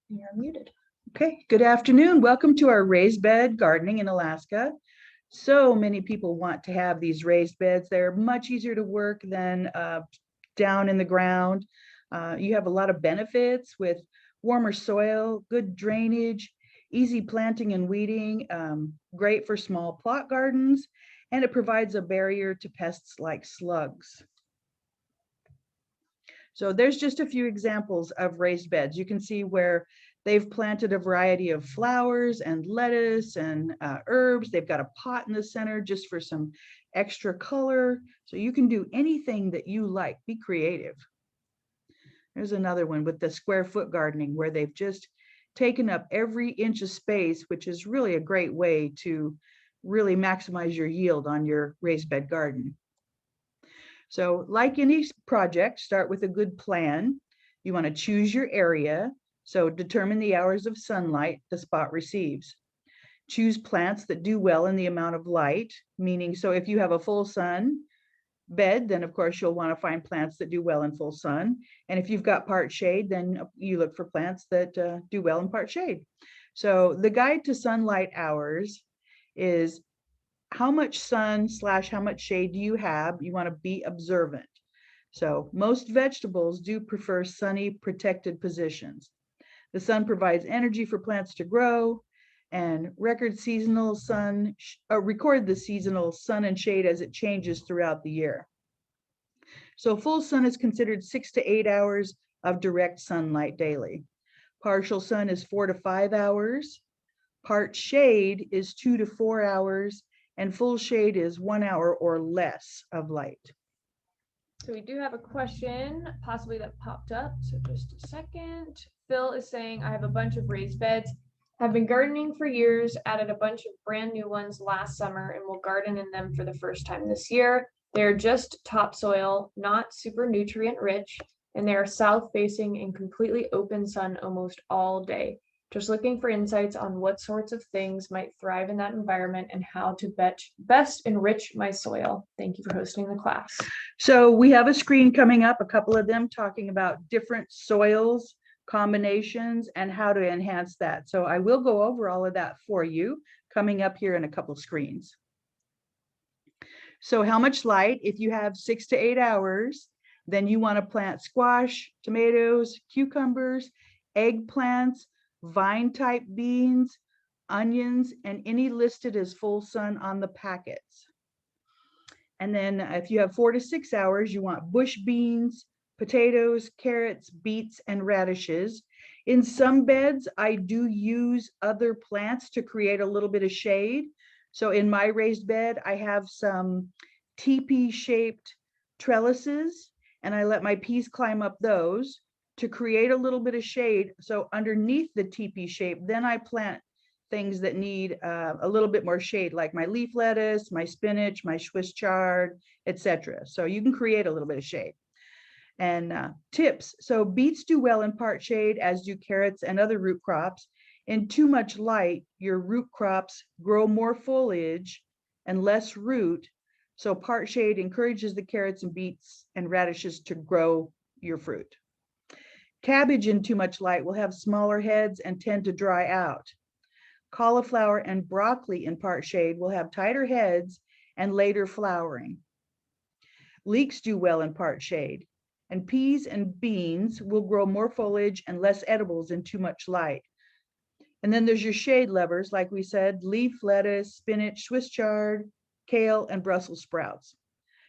You're muted. Okay, good afternoon. Welcome to our raised bed gardening in Alaska. So many people want to have these raised beds. They're much easier to work than down in the ground. You have a lot of benefits with warmer soil, good drainage, easy planting and weeding, great for small plot gardens, and it provides a barrier to pests like slugs. So there's just a few examples of raised beds. You can see where they've planted a variety of flowers and lettuce and herbs. They've got a pot in the center just for some extra color. So you can do anything that you like. Be creative. There's another one with the square foot gardening where they've just taken up every inch of space, which is really a great way to really maximize your yield on your raised bed garden. So like any project, start with a good plan. You want to choose your area. So determine the hours of sunlight the spot receives. Choose plants that do well in the amount of light, meaning, so if you have a full sun bed, then of course you'll want to find plants that do well in full sun. And if you've got part shade, then you look for plants that do well in part shade. So the guide to sunlight hours is how much sun / how much shade do you have? You want to be observant. So most vegetables do prefer sunny, protected positions. The sun provides energy for plants to grow, and record the seasonal sun and shade as it changes throughout the year. So full sun is considered 6 to 8 hours of direct sunlight daily. Partial sun is 4 to 5 hours. Part shade is 2 to 4 hours, and full shade is 1 hour or less of light. So we do have a question possibly that popped up. So just a second. Phil is saying, I have a bunch of raised beds. Have been gardening for years, added a bunch of brand new ones last summer and will garden in them for the first time this year. They're just topsoil, not super nutrient rich, and they are south facing and completely open sun almost all day. Just looking for insights on what sorts of things might thrive in that environment and how to best enrich my soil. Thank you for hosting the class. So we have a screen coming up, a couple of them talking about different soils, combinations, and how to enhance that. So I will go over all of that for you coming up here in a couple screens. So how much light? If you have 6 to 8 hours, then you want to plant squash, tomatoes, cucumbers, eggplants, vine type beans, onions, and any listed as full sun on the packets. And then if you have 4 to 6 hours, you want bush beans, potatoes, carrots, beets, and radishes. In some beds, I do use other plants to create a little bit of shade. So in my raised bed, I have some teepee-shaped trellises, and I let my peas climb up those to create a little bit of shade. So underneath the teepee shape, then I plant things that need a little bit more shade, like my leaf lettuce, my spinach, my Swiss chard, etc. So you can create a little bit of shade. And tips. So beets do well in part shade, as do carrots and other root crops. In too much light, your root crops grow more foliage and less root. So part shade encourages the carrots and beets and radishes to grow your fruit. Cabbage in too much light will have smaller heads and tend to dry out. Cauliflower and broccoli in part shade will have tighter heads and later flowering. Leeks do well in part shade, and peas and beans will grow more foliage and less edibles in too much light. And then there's your shade lovers, like we said, leaf lettuce, spinach, Swiss chard, kale, and Brussels sprouts.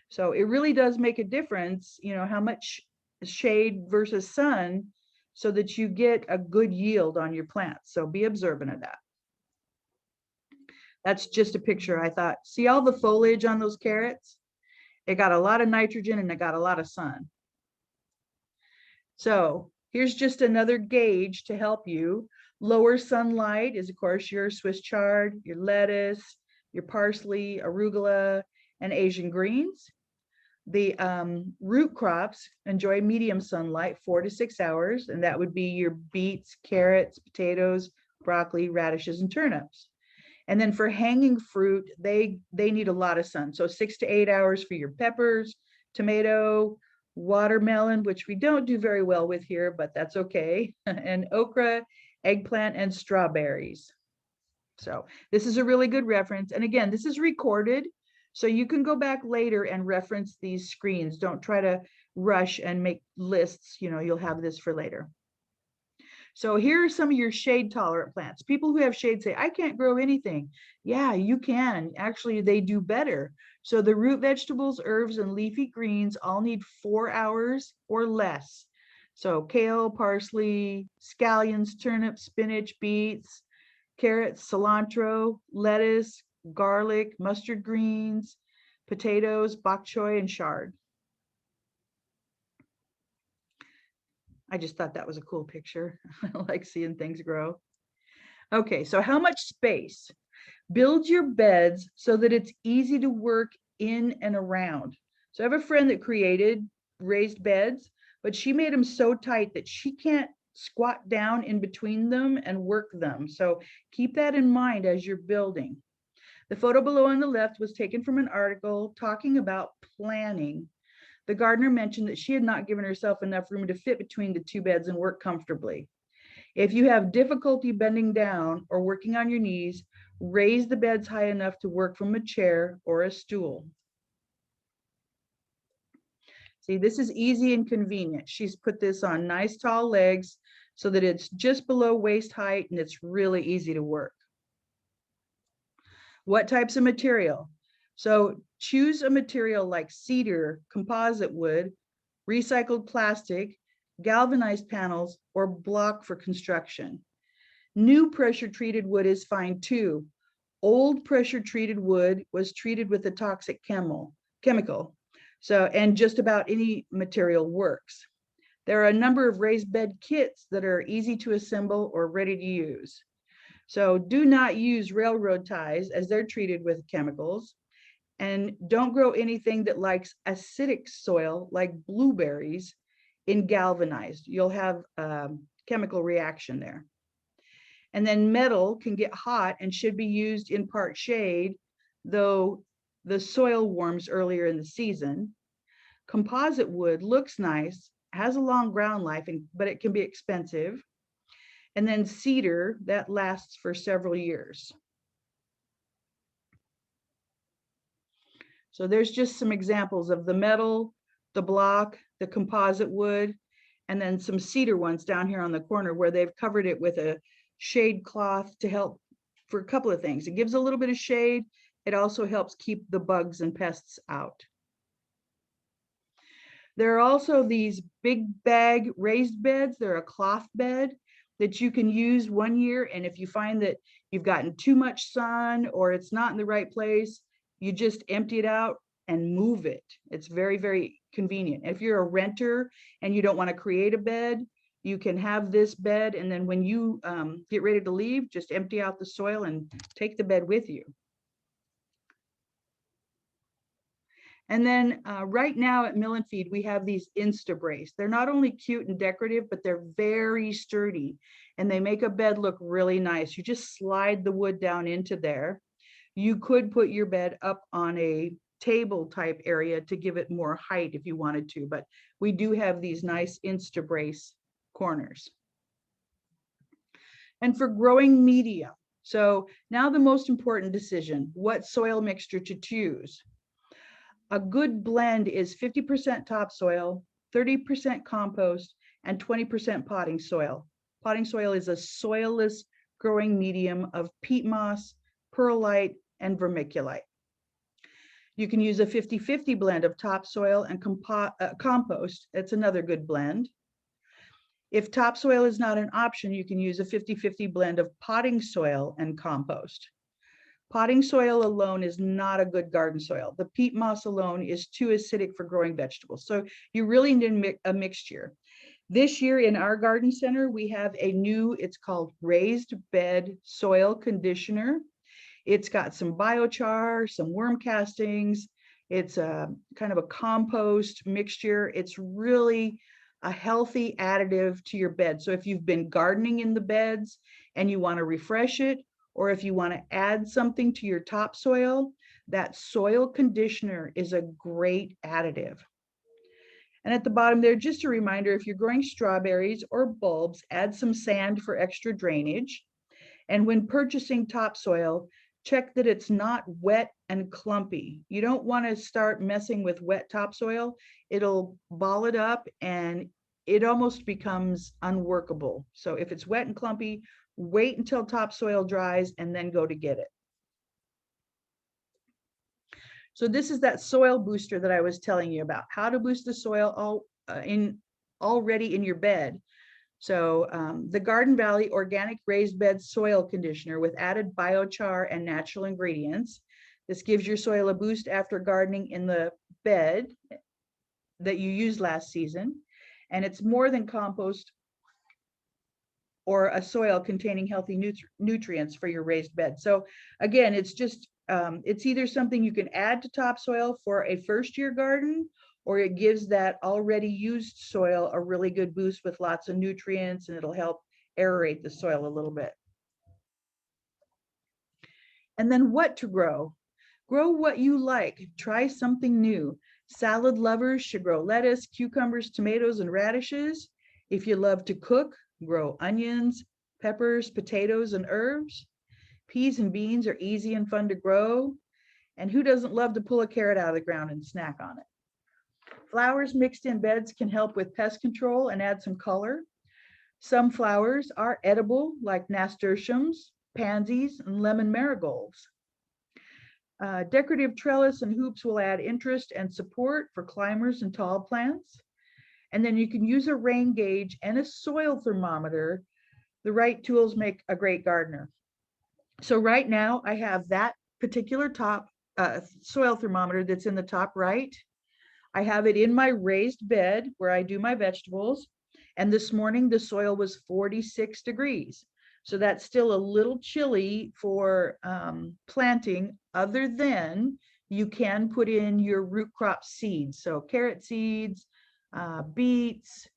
So it really does make a difference, you know, how much shade versus sun, so that you get a good yield on your plants. So be observant of that. That's just a picture. I thought, see all the foliage on those carrots? It got a lot of nitrogen and it got a lot of sun. So here's just another gauge to help you. Lower sunlight is, of course, your Swiss chard, your lettuce, your parsley, arugula, and Asian greens. The root crops enjoy medium sunlight, 4 to 6 hours, and that would be your beets, carrots, potatoes, broccoli, radishes, and turnips. And then for hanging fruit, they need a lot of sun. So 6 to 8 hours for your peppers, tomato, watermelon, which we don't do very well with here, but that's okay, and okra eggplant, and strawberries. So this is a really good reference. And again, this is recorded, so you can go back later and reference these screens. Don't try to rush and make lists. You'll have this for later. So here are some of your shade tolerant plants. People who have shade say, I can't grow anything. Yeah, you can. Actually, they do better. So the root vegetables, herbs, and leafy greens all need 4 hours or less. So kale, parsley, scallions, turnips, spinach, beets, carrots, cilantro, lettuce, garlic, mustard greens, potatoes, bok choy, and chard. I just thought that was a cool picture. I like seeing things grow. Okay, so how much space? Build your beds so that it's easy to work in and around. So I have a friend that created raised beds, but she made them so tight that she can't squat down in between them and work them. So keep that in mind as you're building. The photo below on the left was taken from an article talking about planning. The gardener mentioned that she had not given herself enough room to fit between the 2 beds and work comfortably. If you have difficulty bending down or working on your knees, raise the beds high enough to work from a chair or a stool. See, this is easy and convenient. She's put this on nice tall legs so that it's just below waist height and it's really easy to work. What types of material? So choose a material like cedar, composite wood, recycled plastic, galvanized panels, or block for construction. New pressure treated wood is fine too. Old pressure treated wood was treated with a toxic chemical. And just about any material works. There are a number of raised bed kits that are easy to assemble or ready to use. So do not use railroad ties as they're treated with chemicals. And don't grow anything that likes acidic soil like blueberries in galvanized. You'll have a chemical reaction there. And then metal can get hot and should be used in part shade, though the soil warms earlier in the season. Composite wood looks nice, has a long ground life, but it can be expensive. And then cedar, that lasts for several years. So there's just some examples of the metal, the block, the composite wood, and then some cedar ones down here on the corner where they've covered it with a shade cloth to help for a couple of things. It gives a little bit of shade. It also helps keep the bugs and pests out. There are also these big bag raised beds. They're a cloth bed that you can use 1 year. And if you find that you've gotten too much sun or it's not in the right place, you just empty it out and move it. It's very, very convenient. If you're a renter and you don't want to create a bed, you can have this bed. And then when you get ready to leave, just empty out the soil and take the bed with you. And then right now at Mill and Feed, we have these InstaBrace. They're not only cute and decorative, but they're very sturdy and they make a bed look really nice. You just slide the wood down into there. You could put your bed up on a table type area to give it more height if you wanted to, but we do have these nice InstaBrace corners. And for growing medium, so now the most important decision, what soil mixture to choose. A good blend is 50% topsoil, 30% compost, and 20% potting soil. Potting soil is a soilless growing medium of peat moss, perlite, and vermiculite. You can use a 50-50 blend of topsoil and compost. It's another good blend. If topsoil is not an option, you can use a 50-50 blend of potting soil and compost. Potting soil alone is not a good garden soil. The peat moss alone is too acidic for growing vegetables. So you really need a mixture. This year in our garden center, we have a new, it's called Raised Bed Soil Conditioner. It's got some biochar, some worm castings. It's a kind of a compost mixture. It's really a healthy additive to your bed. So if you've been gardening in the beds and you want to refresh it, or if you want to add something to your topsoil, that soil conditioner is a great additive. And at the bottom there, just a reminder, if you're growing strawberries or bulbs, add some sand for extra drainage. And when purchasing topsoil, check that it's not wet and clumpy. You don't want to start messing with wet topsoil. It'll ball it up and it almost becomes unworkable. So if it's wet and clumpy, wait until topsoil dries and then go to get it. So this is that soil booster that I was telling you about, how to boost the soil already in your bed. So the Garden Valley Organic Raised Bed Soil Conditioner with added biochar and natural ingredients. This gives your soil a boost after gardening in the bed that you used last season. And it's more than compost or a soil containing healthy nutrients for your raised bed. So again, it's just, it's either something you can add to topsoil for a first-year garden, or it gives that already used soil a really good boost with lots of nutrients, and it'll help aerate the soil a little bit. And then what to grow? Grow what you like. Try something new. Salad lovers should grow lettuce, cucumbers, tomatoes, and radishes. If you love to cook, grow onions, peppers, potatoes, and herbs. Peas and beans are easy and fun to grow. And who doesn't love to pull a carrot out of the ground and snack on it? Flowers mixed in beds can help with pest control and add some color. Some flowers are edible, like nasturtiums, pansies, and lemon marigolds. Decorative trellis and hoops will add interest and support for climbers and tall plants. And then you can use a rain gauge and a soil thermometer. The right tools make a great gardener. So right now I have that particular soil thermometer that's in the top right. I have it in my raised bed where I do my vegetables. And this morning the soil was 46 degrees. So that's still a little chilly for planting, other than you can put in your root crop seeds. So carrot seeds, beets,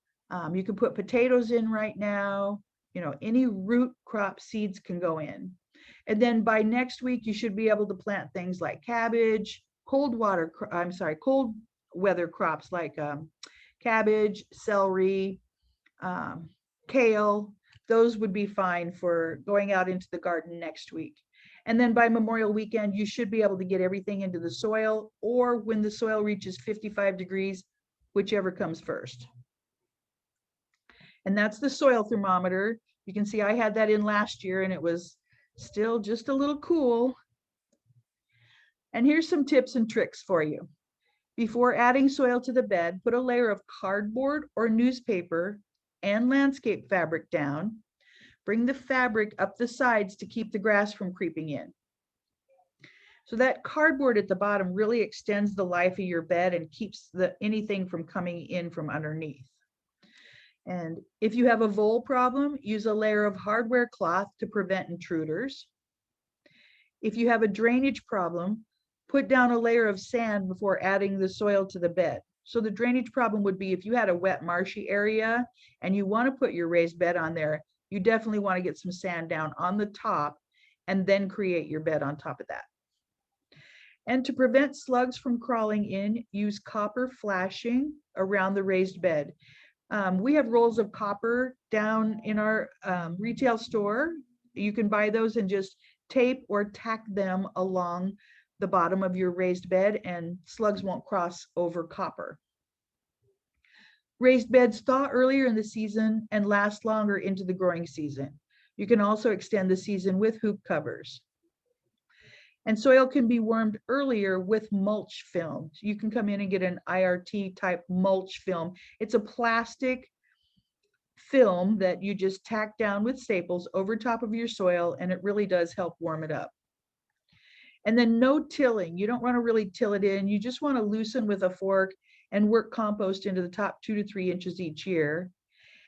you can put potatoes in right now. You know, any root crop seeds can go in. And then by next week, you should be able to plant things like cabbage, cold weather crops like cabbage, celery, kale. Those would be fine for going out into the garden next week. And then by Memorial Weekend, you should be able to get everything into the soil, or when the soil reaches 55 degrees, whichever comes first. And that's the soil thermometer. You can see I had that in last year and it was still just a little cool. And here's some tips and tricks for you. Before adding soil to the bed, put a layer of cardboard or newspaper and landscape fabric down. Bring the fabric up the sides to keep the grass from creeping in. So that cardboard at the bottom really extends the life of your bed and keeps anything from coming in from underneath. And if you have a vole problem, use a layer of hardware cloth to prevent intruders. If you have a drainage problem, put down a layer of sand before adding the soil to the bed. So the drainage problem would be if you had a wet, marshy area and you want to put your raised bed on there, you definitely want to get some sand down on the top and then create your bed on top of that. And to prevent slugs from crawling in, use copper flashing around the raised bed. We have rolls of copper down in our retail store. You can buy those and just tape or tack them along the bottom of your raised bed, and slugs won't cross over copper. Raised beds thaw earlier in the season and last longer into the growing season. You can also extend the season with hoop covers. And soil can be warmed earlier with mulch film. You can come in and get an IRT type mulch film. It's a plastic film that you just tack down with staples over top of your soil, and it really does help warm it up. And then no tilling. You don't want to really till it in. You just want to loosen with a fork and work compost into the top 2 to 3 inches each year.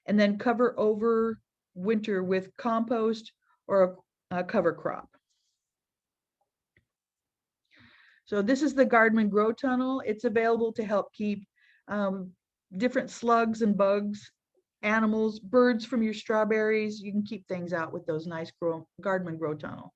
And then cover over winter with compost or a cover crop. So this is the Gardman Grow Tunnel. It's available to help keep different slugs and bugs, animals, birds from your strawberries. You can keep things out with those nice Gardman Grow Tunnel.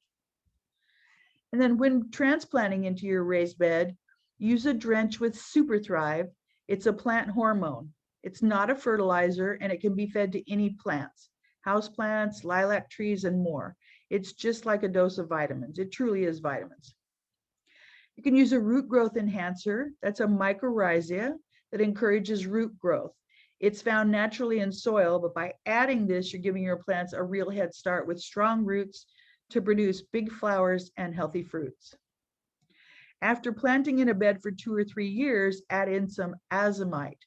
And then when transplanting into your raised bed, use a drench with Super Thrive It's a plant hormone. It's not a fertilizer, and it can be fed to any plants, house plants, lilac trees, and more. It's just like a dose of vitamins. It truly is vitamins. You can use a root growth enhancer. That's a mycorrhiza that encourages root growth. It's found naturally in soil, but by adding this, you're giving your plants a real head start with strong roots to produce big flowers and healthy fruits. After planting in a bed for 2 or 3 years, add in some azomite.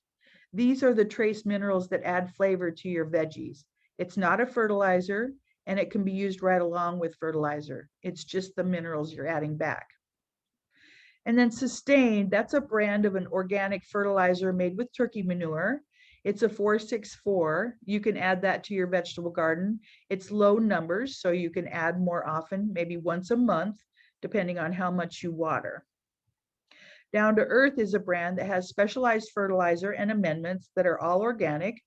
These are the trace minerals that add flavor to your veggies. It's not a fertilizer, and it can be used right along with fertilizer. It's just the minerals you're adding back. And then Sustain, that's a brand of an organic fertilizer made with turkey manure. It's a 464. You can add that to your vegetable garden. It's low numbers, so you can add more often, maybe once a month, depending on how much you water. Down to Earth is a brand that has specialized fertilizer and amendments that are all organic,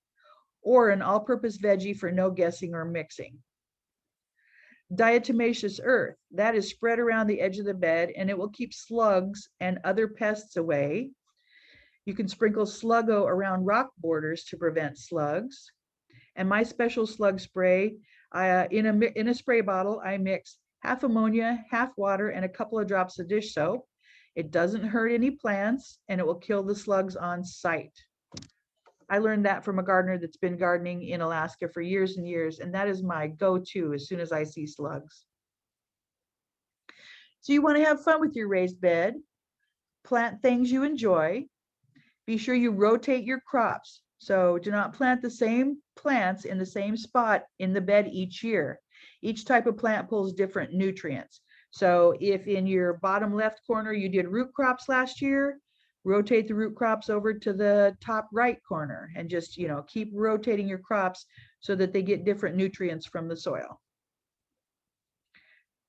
or an all-purpose veggie for no guessing or mixing. Diatomaceous earth, that is spread around the edge of the bed, and it will keep slugs and other pests away. You can sprinkle Sluggo around rock borders to prevent slugs. And my special slug spray, in a spray bottle, I mix half ammonia, half water, and a couple of drops of dish soap. It doesn't hurt any plants, and it will kill the slugs on site. I learned that from a gardener that's been gardening in Alaska for years and years, and that is my go-to as soon as I see slugs. So you want to have fun with your raised bed, plant things you enjoy. Be sure you rotate your crops. So do not plant the same plants in the same spot in the bed each year. Each type of plant pulls different nutrients. So if in your bottom left corner you did root crops last year, rotate the root crops over to the top right corner, and just, keep rotating your crops so that they get different nutrients from the soil.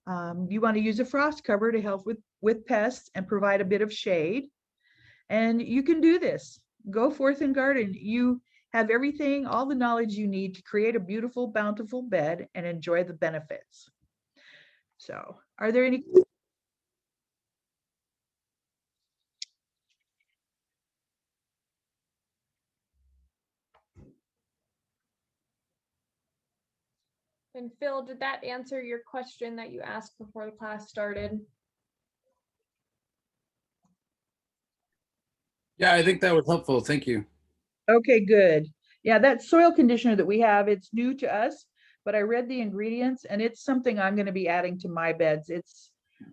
You want to use a frost cover to help with pests and provide a bit of shade. And you can do this. Go forth and garden. You have everything, all the knowledge you need to create a beautiful, bountiful bed and enjoy the benefits. So, are there any? And Phil, did that answer your question that you asked before the class started? Yeah, I think that was helpful. Thank you. Okay, good. Yeah, that soil conditioner that we have, it's new to us, but I read the ingredients and it's something I'm going to be adding to my beds. It's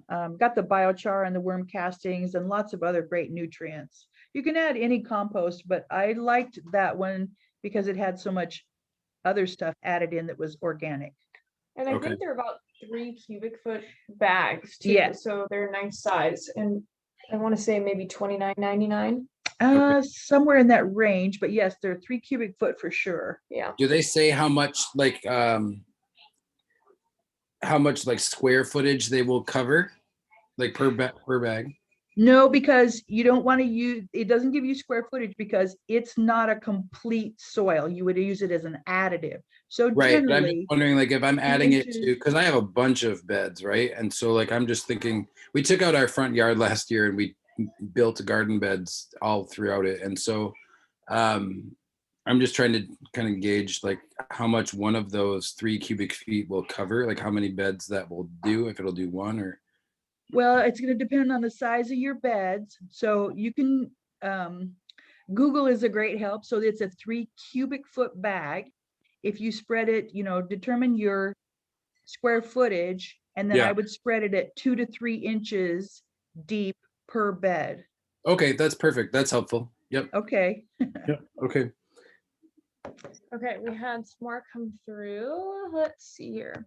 got the biochar and the worm castings and lots of other great nutrients. You can add any compost, but I liked that one because it had so much other stuff added in that was organic. And I Okay. think they're about 3 cubic foot bags too. Yeah. So they're a nice size. And I want to say maybe $29.99. Somewhere in that range, but yes, they're 3 cubic foot for sure. Yeah. Do they say how much square footage they will cover, like per bag? No, because you don't want to use, it doesn't give you square footage because it's not a complete soil. You would use it as an additive. So Right, but I'm just generally, wondering, like, if I'm adding it to, inches- because I have a bunch of beds, right? And so, like, I'm just thinking, we took out our front yard last year and we built garden beds all throughout it. And so I'm just trying to kind of gauge, like, how much one of those 3 cubic feet will cover, like how many beds that will do, if it'll do one or. well, it's going to depend on the size of your beds. So you can, Google is a great help. So it's a 3 cubic foot bag. If you spread it, determine your square footage, and then Yeah. I would spread it at 2 to 3 inches deep per bed. Okay, that's perfect. That's helpful. Yep. Okay. Yep. Okay. Okay, we had some more come through. Let's see here.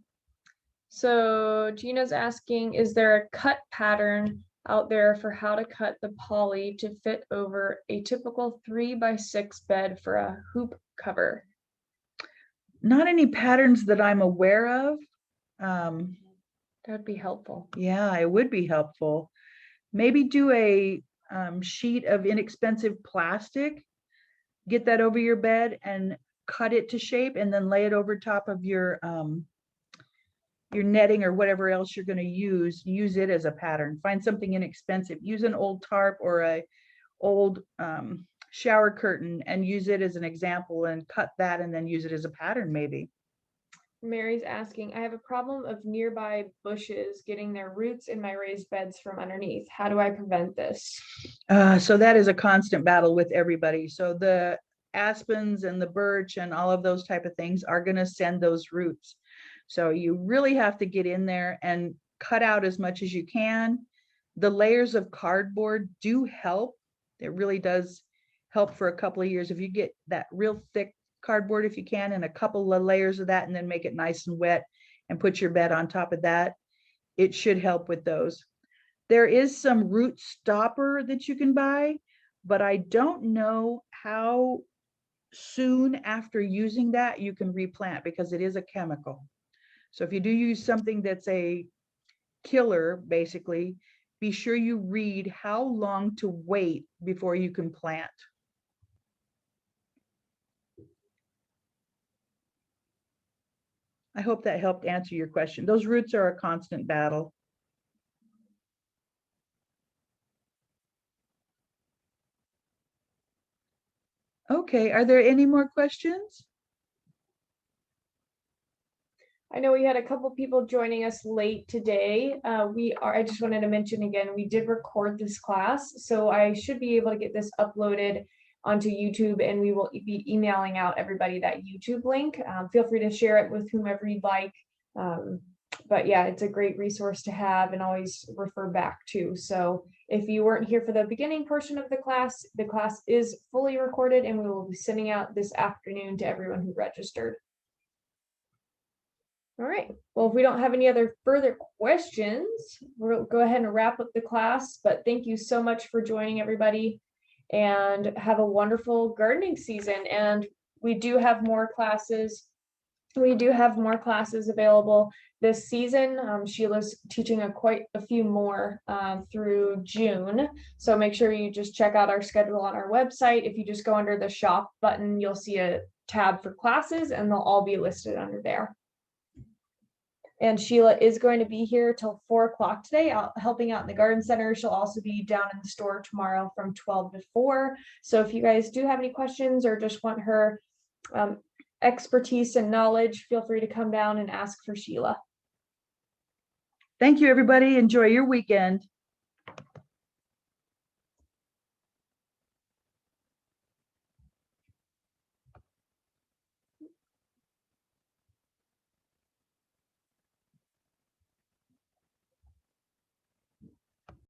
So Gina's asking, is there a cut pattern out there for how to cut the poly to fit over a typical 3x6 bed for a hoop cover? Not any patterns that I'm aware of. That would be helpful. Yeah, it would be helpful. Maybe do a sheet of inexpensive plastic, get that over your bed and cut it to shape, and then lay it over top of your netting or whatever else you're going to use it as a pattern. Find something inexpensive. Use an old tarp or a old shower curtain and use it as an example and cut that and then use it as a pattern maybe. Mary's asking, I have a problem of nearby bushes getting their roots in my raised beds from underneath. How do I prevent this? So that is a constant battle with everybody. So the aspens and the birch and all of those type of things are going to send those roots. So you really have to get in there and cut out as much as you can. The layers of cardboard do help. It really does help for a couple of years. If you get that real thick cardboard, if you can, and a couple of layers of that, and then make it nice and wet and put your bed on top of that, it should help with those. There is some root stopper that you can buy, but I don't know how soon after using that you can replant because it is a chemical. So if you do use something that's a killer, basically, be sure you read how long to wait before you can plant. I hope that helped answer your question. Those roots are a constant battle. Okay, are there any more questions? I know we had a couple people joining us late today. I just wanted to mention again, we did record this class, so I should be able to get this uploaded onto YouTube, and we will be emailing out everybody that YouTube link. Feel free to share it with whomever you'd like. But yeah, it's a great resource to have and always refer back to. So if you weren't here for the beginning portion of the class is fully recorded, and we will be sending out this afternoon to everyone who registered. All right, well, if we don't have any other further questions, we'll go ahead and wrap up the class, but thank you so much for joining, everybody, and have a wonderful gardening season. And we do have more classes. We do have more classes available this season. Sheila's teaching quite a few more through June. So make sure you just check out our schedule on our website. If you just go under the shop button, you'll see a tab for classes, and they'll all be listed under there. And Sheila is going to be here till 4 o'clock today, helping out in the garden center. She'll also be down in the store tomorrow from 12 to 4. So if you guys do have any questions or just want her expertise and knowledge, feel free to come down and ask for Sheila. Thank you, everybody. Enjoy your weekend.